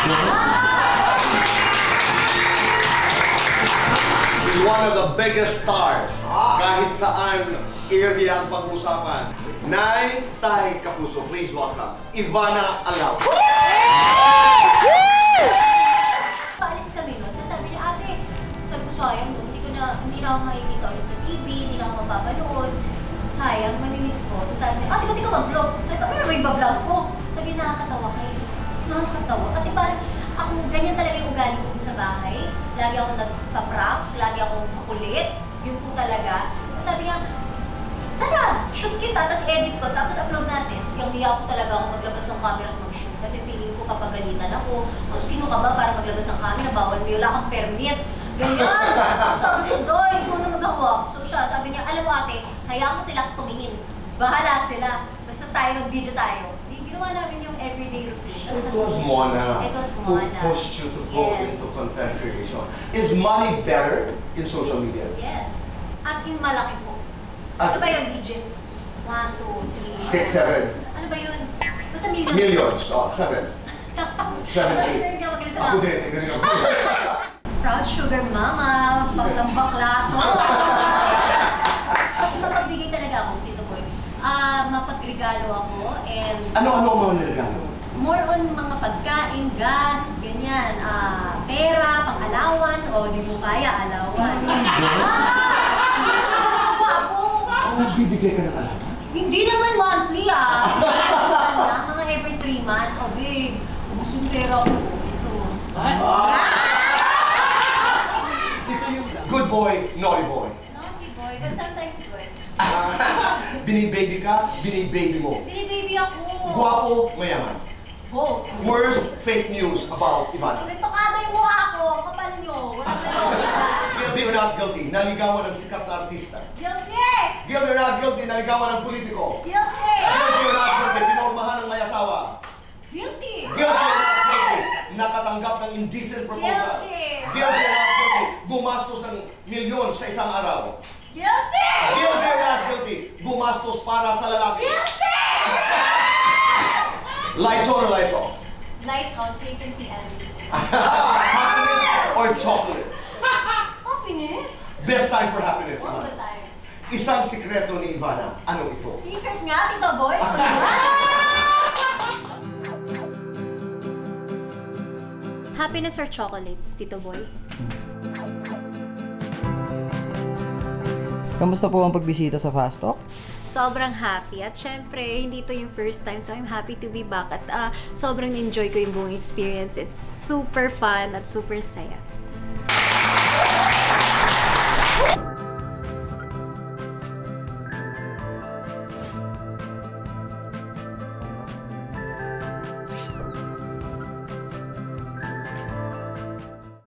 One of the biggest stars. Kahit saan, early ang pag-usapan. Nay, Tay, Kapuso, please welcome Ivana Alaw. Paalis kami nun, tapos sabi niya, ate, sabi ko, sayang nun, hindi na ako makikita ulit sa TV, hindi na ako mapapanood. Sayang, mamimiss ko. Tapos sabi niya, ate, ba't di ka mag-vlog? Sabi ko, ano ba yung vlog ko? Sabi niya, nakakatawa kayo. Nakakatawa. Kasi parang, ako, ganyan talaga yung ugali ko sa bahay. Lagi ako nagpa-prank, lagi ako makulit. Yun po talaga. Tapos sabi niya, tara, shoot kita, tapos edit ko, tapos upload natin. Yung hiya ko talaga ako maglabas ng camera at mag-shoot. Kasi feeling ko papagalitan ako. O, sino ka ba para maglabas ng camera? Bawal mo, wala kang permit. Ganyan. Sabi ko, Doy, ikaw na maghawak. So siya, sabi niya, alam mo ate, hayaan mo silang tumingin. Bahala sila. Basta tayo, mag-video tayo. Ginawa namin yung everyday routine. It was Mona. It was Mona. Who pushed you to go into content creation. Is money better in social media? Yes. As in malaki po. Ano ba yun, digits? 1, 2, 3. 6, 7. Ano ba yun? Basta millions. Millions. Oh, 7. 7, 8. Ako din. Ganun ako. Proud sugar mama. Baklang bakla to. Kasi mapagbigay talaga ako, Tito Boy. Mapagregalo ako and... Ano ang mga niregalo? More on mga pagkain, gas, ganyan. Pera, pang-allowance, o di mo kaya, allowance. Hindi siya makakwapo. Nagbibigay ka ng allowance? Hindi naman monthly mga every 3 months. O babe, ubus yung pera ko. Ito. Ito yung good boy, naughty boy. Naughty boy, but sometimes good. Binibaby ka, binibaby mo. Binibaby ako. Guwapo, mayaman. Both. Worst fake news about Ivana. Retokado yung mukha ko, kapal nyo. Wala na. Guilty or not guilty, naligawan ng sikat na artista. Guilty! Guilty or not guilty, naligawan ng politiko. Guilty! Guilty or not guilty, pinormahan ng may asawa. Guilty! Guilty or not guilty, nakatanggap ng indecent proposal. Guilty! Guilty or not guilty, gumastos ng milyon sa isang araw. Guilty! Guilty or not guilty, gumastos para sa lalaki. Guilty! Lights on or lights off? Lights on so you can see everything. Happiness or chocolate? Happiness? Best time for happiness. All the time. Isang sikreto ni Ivana, ano ito? Secret nga, Tito Boy. Happiness or chocolates, Tito Boy? Kamusta po ang pagbisita sa Fast Talk? Sobrang happy at syempre hindi ito yung first time so I'm happy to be back at sobrang enjoy ko yung buong experience. It's super fun at super saya.